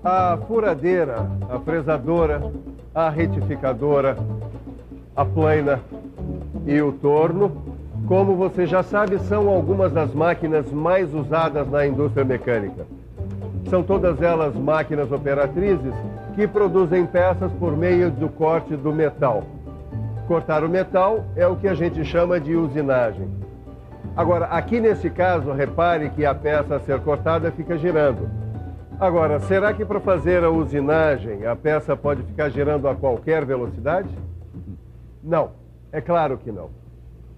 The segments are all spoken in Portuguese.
A furadeira, a fresadora, a retificadora, a plaina e o torno, como você já sabe, são algumas das máquinas mais usadas na indústria mecânica. São todas elas máquinas operatrizes que produzem peças por meio do corte do metal. Cortar o metal é o que a gente chama de usinagem. Agora, aqui nesse caso, repare que a peça a ser cortada fica girando. Agora, será que para fazer a usinagem a peça pode ficar girando a qualquer velocidade? Não, é claro que não.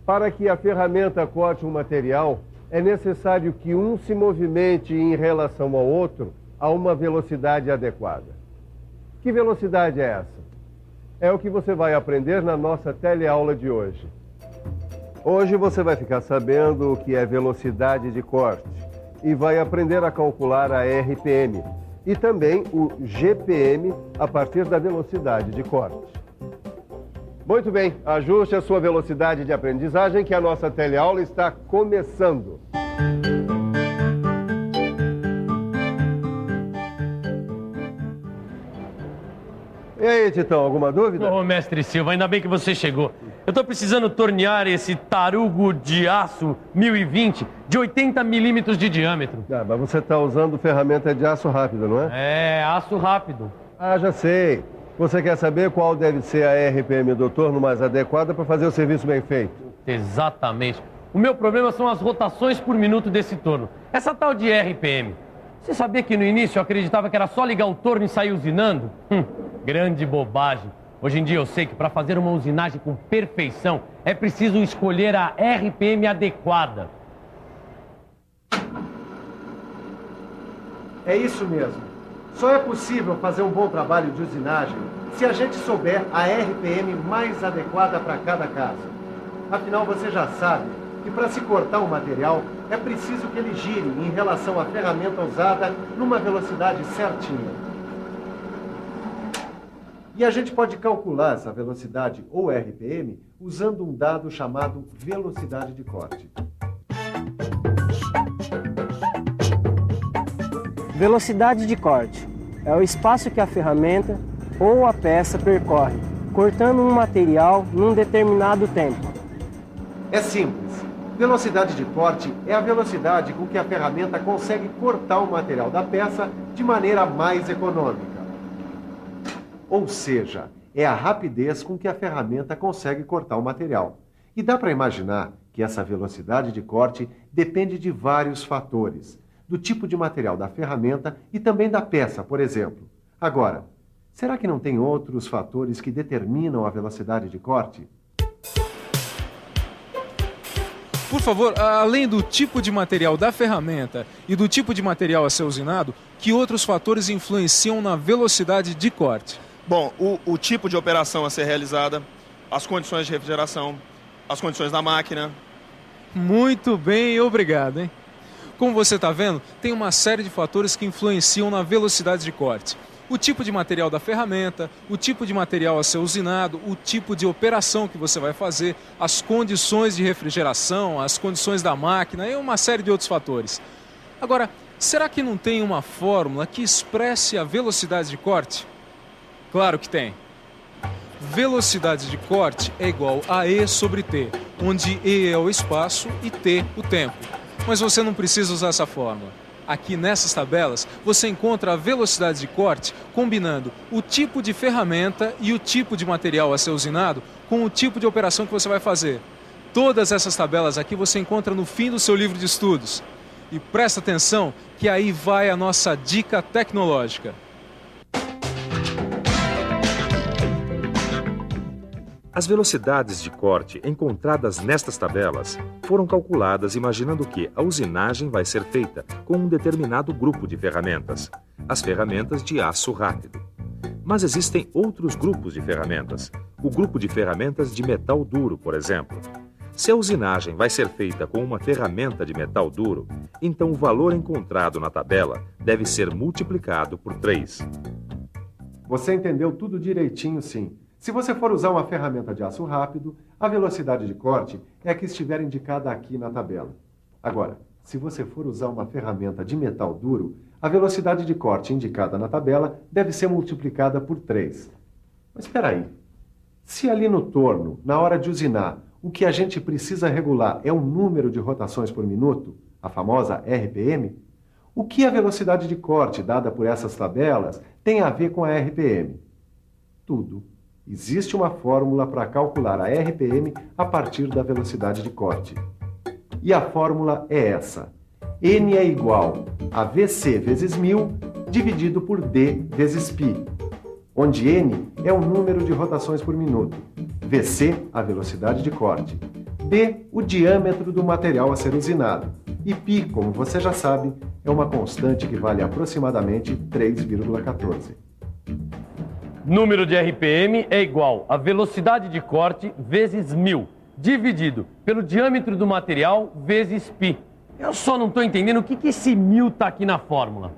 Para que a ferramenta corte um material, é necessário que um se movimente em relação ao outro a uma velocidade adequada. Que velocidade é essa? É o que você vai aprender na nossa teleaula de hoje. Hoje você vai ficar sabendo o que é velocidade de corte e vai aprender a calcular a RPM e também o GPM a partir da velocidade de corte. Muito bem, ajuste a sua velocidade de aprendizagem que a nossa teleaula está começando. E aí, Titão, alguma dúvida? Ô, mestre Silva, ainda bem que você chegou. Eu tô precisando tornear esse tarugo de aço 1020 de 80 milímetros de diâmetro. Ah, mas você está usando ferramenta de aço rápido, não é? É, aço rápido. Ah, já sei. Você quer saber qual deve ser a RPM do torno mais adequada para fazer o serviço bem feito? Exatamente. O meu problema são as rotações por minuto desse torno. Essa tal de RPM. Você sabia que no início eu acreditava que era só ligar o torno e sair usinando? Grande bobagem. Hoje em dia eu sei que para fazer uma usinagem com perfeição é preciso escolher a RPM adequada. É isso mesmo. Só é possível fazer um bom trabalho de usinagem se a gente souber a RPM mais adequada para cada caso. Afinal, você já sabe que para se cortar um material é preciso que ele gire em relação à ferramenta usada numa velocidade certinha. E a gente pode calcular essa velocidade ou RPM usando um dado chamado velocidade de corte. Velocidade de corte é o espaço que a ferramenta ou a peça percorre, cortando um material num determinado tempo. É simples. Velocidade de corte é a velocidade com que a ferramenta consegue cortar o material da peça de maneira mais econômica. Ou seja, é a rapidez com que a ferramenta consegue cortar o material. E dá para imaginar que essa velocidade de corte depende de vários fatores, do tipo de material da ferramenta e também da peça, por exemplo. Agora, será que não tem outros fatores que determinam a velocidade de corte? Por favor, além do tipo de material da ferramenta e do tipo de material a ser usinado, que outros fatores influenciam na velocidade de corte? Bom, o tipo de operação a ser realizada, as condições de refrigeração, as condições da máquina. Muito bem, obrigado, hein? Como você está vendo, tem uma série de fatores que influenciam na velocidade de corte. O tipo de material da ferramenta, o tipo de material a ser usinado, o tipo de operação que você vai fazer, as condições de refrigeração, as condições da máquina e uma série de outros fatores. Agora, será que não tem uma fórmula que expresse a velocidade de corte? Claro que tem. Velocidade de corte é igual a E sobre T, onde E é o espaço e T o tempo. Mas você não precisa usar essa fórmula. Aqui nessas tabelas, você encontra a velocidade de corte combinando o tipo de ferramenta e o tipo de material a ser usinado com o tipo de operação que você vai fazer. Todas essas tabelas aqui você encontra no fim do seu livro de estudos. E presta atenção que aí vai a nossa dica tecnológica. As velocidades de corte encontradas nestas tabelas foram calculadas imaginando que a usinagem vai ser feita com um determinado grupo de ferramentas, as ferramentas de aço rápido. Mas existem outros grupos de ferramentas, o grupo de ferramentas de metal duro, por exemplo. Se a usinagem vai ser feita com uma ferramenta de metal duro, então o valor encontrado na tabela deve ser multiplicado por 3. Você entendeu tudo direitinho, sim. Se você for usar uma ferramenta de aço rápido, a velocidade de corte é a que estiver indicada aqui na tabela. Agora, se você for usar uma ferramenta de metal duro, a velocidade de corte indicada na tabela deve ser multiplicada por 3. Mas espera aí. Se ali no torno, na hora de usinar, o que a gente precisa regular é o número de rotações por minuto, a famosa RPM, o que a velocidade de corte dada por essas tabelas tem a ver com a RPM? Tudo. Existe uma fórmula para calcular a RPM a partir da velocidade de corte. E a fórmula é essa. N é igual a VC vezes 1000 dividido por D vezes π, onde N é o número de rotações por minuto, VC, a velocidade de corte, D, o diâmetro do material a ser usinado, e π, como você já sabe, é uma constante que vale aproximadamente 3,14. Número de RPM é igual a velocidade de corte vezes 1000, dividido pelo diâmetro do material vezes π. Eu só não estou entendendo o que esse 1000 está aqui na fórmula.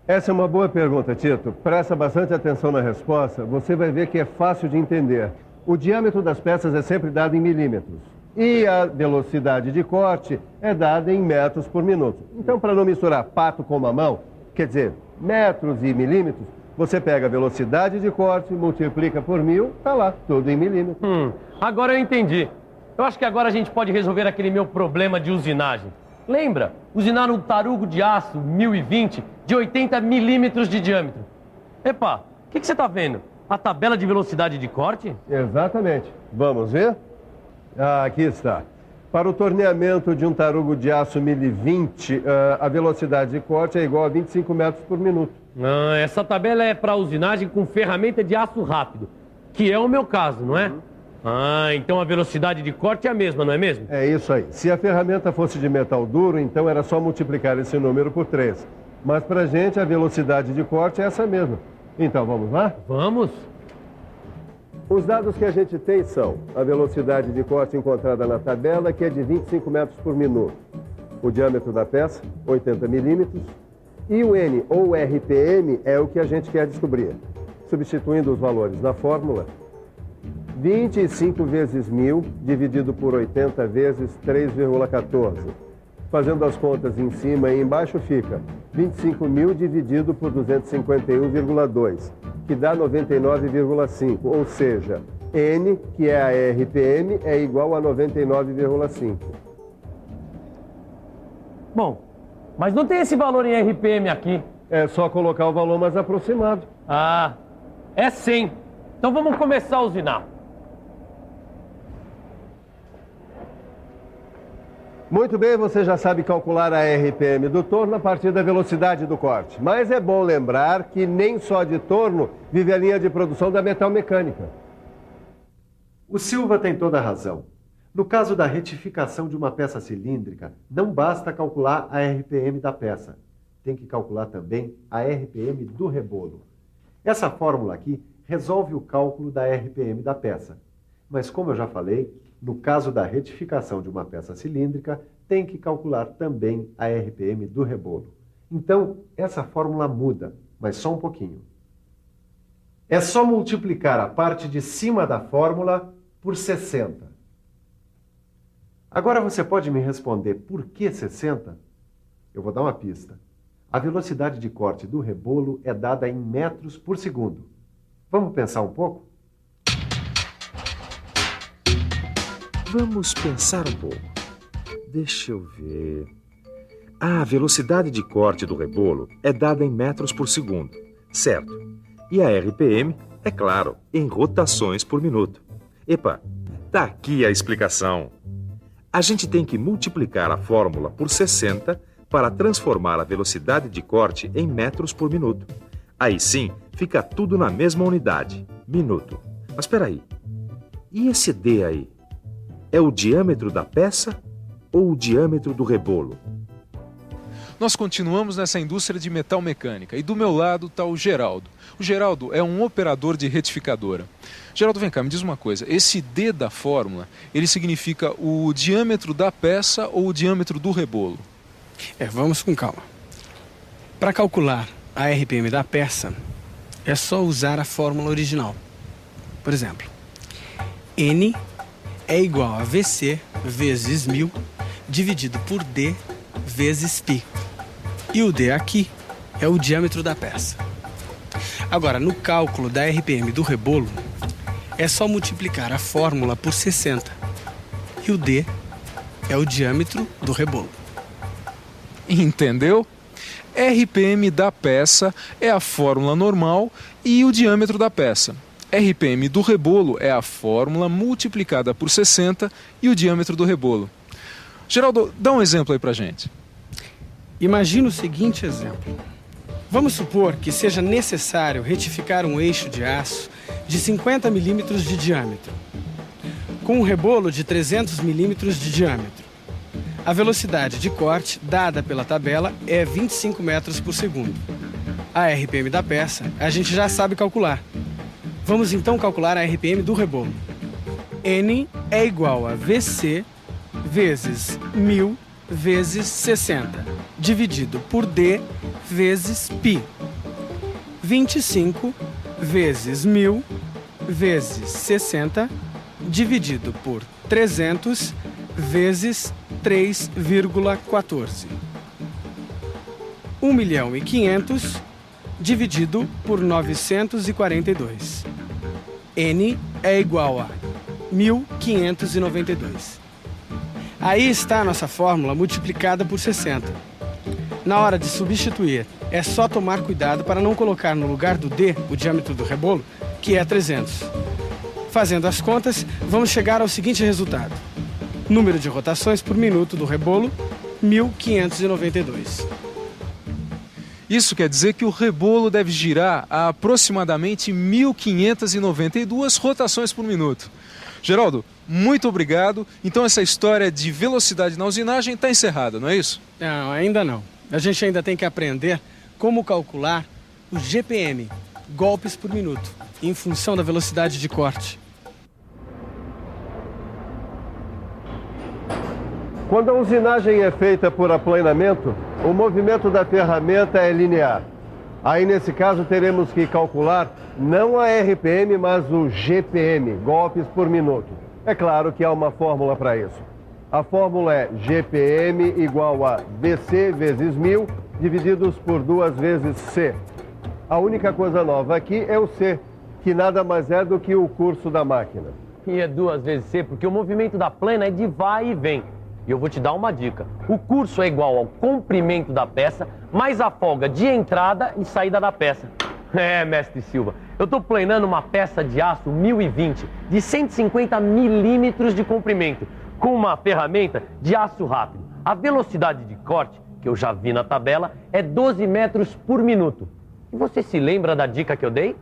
Essa é uma boa pergunta, Tito. Presta bastante atenção na resposta, você vai ver que é fácil de entender. O diâmetro das peças é sempre dado em milímetros. E a velocidade de corte é dada em metros por minuto. Então, para não misturar pato com mamão, quer dizer, metros e milímetros, você pega a velocidade de corte, multiplica por 1000, tá lá, tudo em milímetros. Agora eu entendi. Eu acho que agora a gente pode resolver aquele meu problema de usinagem. Lembra? Usinar um tarugo de aço 1020 de 80 milímetros de diâmetro. Epa, o que você está vendo? A tabela de velocidade de corte? Exatamente. Vamos ver? Aqui está. Para o torneamento de um tarugo de aço 1020, a velocidade de corte é igual a 25 metros por minuto. Essa tabela é para usinagem com ferramenta de aço rápido, que é o meu caso, não é? Então a velocidade de corte é a mesma, não é mesmo? É isso aí. Se a ferramenta fosse de metal duro, então era só multiplicar esse número por 3. Mas pra gente a velocidade de corte é essa mesma. Então vamos lá? Vamos. Os dados que a gente tem são a velocidade de corte encontrada na tabela, que é de 25 metros por minuto. O diâmetro da peça, 80 milímetros. E o N, ou RPM, é o que a gente quer descobrir. Substituindo os valores na fórmula, 25 vezes 1000 dividido por 80 vezes 3,14. Fazendo as contas em cima e embaixo fica 25.000 dividido por 251,2, que dá 99,5, ou seja, N, que é a RPM, é igual a 99,5. Bom, mas não tem esse valor em RPM aqui. É só colocar o valor mais aproximado. É 100. Então vamos começar a usinar. Muito bem, você já sabe calcular a RPM do torno a partir da velocidade do corte. Mas é bom lembrar que nem só de torno vive a linha de produção da metal mecânica. O Silva tem toda a razão. No caso da retificação de uma peça cilíndrica, não basta calcular a RPM da peça. Tem que calcular também a RPM do rebolo. Essa fórmula aqui resolve o cálculo da RPM da peça. Mas como eu já falei, no caso da retificação de uma peça cilíndrica, tem que calcular também a RPM do rebolo. Então, essa fórmula muda, mas só um pouquinho. É só multiplicar a parte de cima da fórmula por 60. Agora você pode me responder por que 60? Eu vou dar uma pista. A velocidade de corte do rebolo é dada em metros por segundo. Vamos pensar um pouco? Vamos pensar um pouco. Deixa eu ver. A velocidade de corte do rebolo é dada em metros por segundo, certo? E a RPM, é claro, em rotações por minuto. Epa, tá aqui a explicação. A gente tem que multiplicar a fórmula por 60 para transformar a velocidade de corte em metros por minuto. Aí sim, fica tudo na mesma unidade, minuto. Mas espera aí, e esse D aí? É o diâmetro da peça ou o diâmetro do rebolo? Nós continuamos nessa indústria de metal mecânica e do meu lado está o Geraldo. O Geraldo é um operador de retificadora. Geraldo, vem cá, me diz uma coisa. Esse D da fórmula, ele significa o diâmetro da peça ou o diâmetro do rebolo? Vamos com calma. Para calcular a RPM da peça, é só usar a fórmula original. Por exemplo, N é igual a VC vezes 1000 dividido por D vezes π. E o D aqui é o diâmetro da peça. Agora, no cálculo da RPM do rebolo, é só multiplicar a fórmula por 60. E o D é o diâmetro do rebolo. Entendeu? RPM da peça é a fórmula normal e o diâmetro da peça. RPM do rebolo é a fórmula multiplicada por 60 e o diâmetro do rebolo. Geraldo, dá um exemplo aí pra gente. Imagina o seguinte exemplo. Vamos supor que seja necessário retificar um eixo de aço de 50 milímetros de diâmetro, com um rebolo de 300 milímetros de diâmetro. A velocidade de corte dada pela tabela é 25 metros por segundo. A RPM da peça a gente já sabe calcular. Vamos então calcular a RPM do rebolo. N é igual a VC vezes 1000 vezes 60, dividido por D vezes π. 25 vezes 1000 vezes 60, dividido por 300 vezes 3,14. 1.500.000 dividido por 942. N é igual a 1.592. Aí está a nossa fórmula multiplicada por 60. Na hora de substituir, é só tomar cuidado para não colocar no lugar do D o diâmetro do rebolo, que é 300. Fazendo as contas, vamos chegar ao seguinte resultado. Número de rotações por minuto do rebolo, 1.592. Isso quer dizer que o rebolo deve girar a aproximadamente 1.592 rotações por minuto. Geraldo, muito obrigado. Então essa história de velocidade na usinagem está encerrada, não é isso? Não, ainda não. A gente ainda tem que aprender como calcular o GPM, golpes por minuto, em função da velocidade de corte. Quando a usinagem é feita por aplanamento, o movimento da ferramenta é linear. Aí, nesse caso, teremos que calcular não a RPM, mas o GPM, golpes por minuto. É claro que há uma fórmula para isso. A fórmula é GPM igual a VC vezes 1000, divididos por 2 vezes C. A única coisa nova aqui é o C, que nada mais é do que o curso da máquina. E é 2 vezes C, porque o movimento da plana é de vai e vem. E eu vou te dar uma dica. O curso é igual ao comprimento da peça, mais a folga de entrada e saída da peça. É, mestre Silva, eu estou planando uma peça de aço 1020, de 150 milímetros de comprimento, com uma ferramenta de aço rápido. A velocidade de corte, que eu já vi na tabela, é 12 metros por minuto. E você se lembra da dica que eu dei?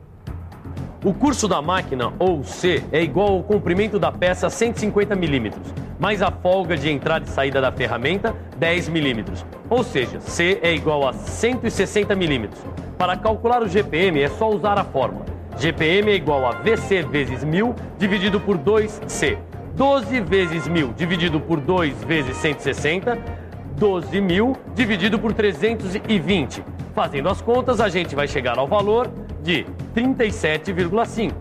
O curso da máquina, ou C, é igual ao comprimento da peça 150 milímetros, mais a folga de entrada e saída da ferramenta, 10 milímetros. Ou seja, C é igual a 160 milímetros. Para calcular o GPM é só usar a fórmula. GPM é igual a VC vezes 1000 dividido por 2C. 12 vezes 1000 dividido por 2 vezes 160, 12.000 dividido por 320. Fazendo as contas, a gente vai chegar ao valor de 37,5.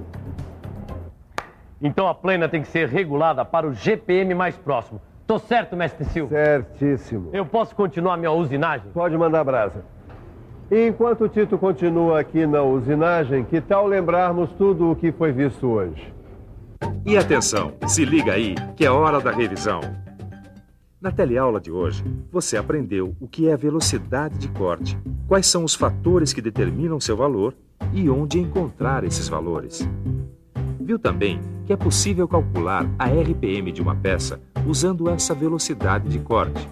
Então a plana tem que ser regulada para o GPM mais próximo. Tô certo, mestre Silva? Certíssimo. Eu posso continuar minha usinagem? Pode mandar brasa. E enquanto o Tito continua aqui na usinagem, que tal lembrarmos tudo o que foi visto hoje? E atenção, se liga aí, que é hora da revisão. Na teleaula de hoje, você aprendeu o que é a velocidade de corte, quais são os fatores que determinam seu valor e onde encontrar esses valores. Viu também que é possível calcular a RPM de uma peça usando essa velocidade de corte.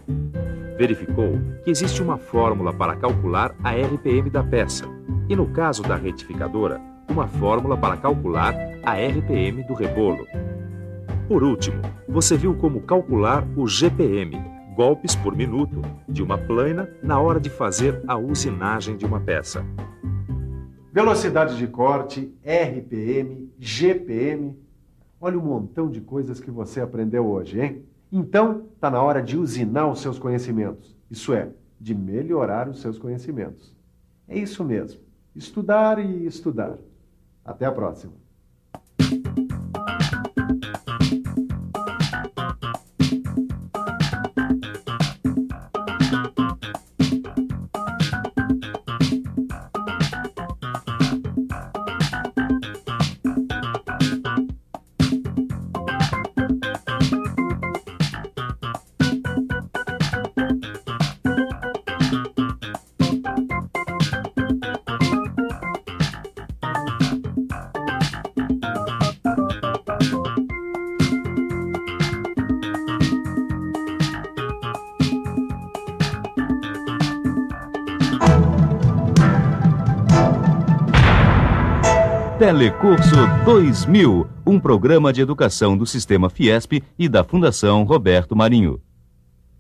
Verificou que existe uma fórmula para calcular a RPM da peça e, no caso da retificadora, uma fórmula para calcular a RPM do rebolo. Por último, você viu como calcular o GPM, golpes por minuto, de uma plana na hora de fazer a usinagem de uma peça. Velocidade de corte, RPM, GPM. Olha o montão de coisas que você aprendeu hoje, hein? Então, está na hora de usinar os seus conhecimentos. Isso é, de melhorar os seus conhecimentos. É isso mesmo. Estudar e estudar. Até a próxima. Telecurso 2000, um programa de educação do Sistema Fiesp e da Fundação Roberto Marinho.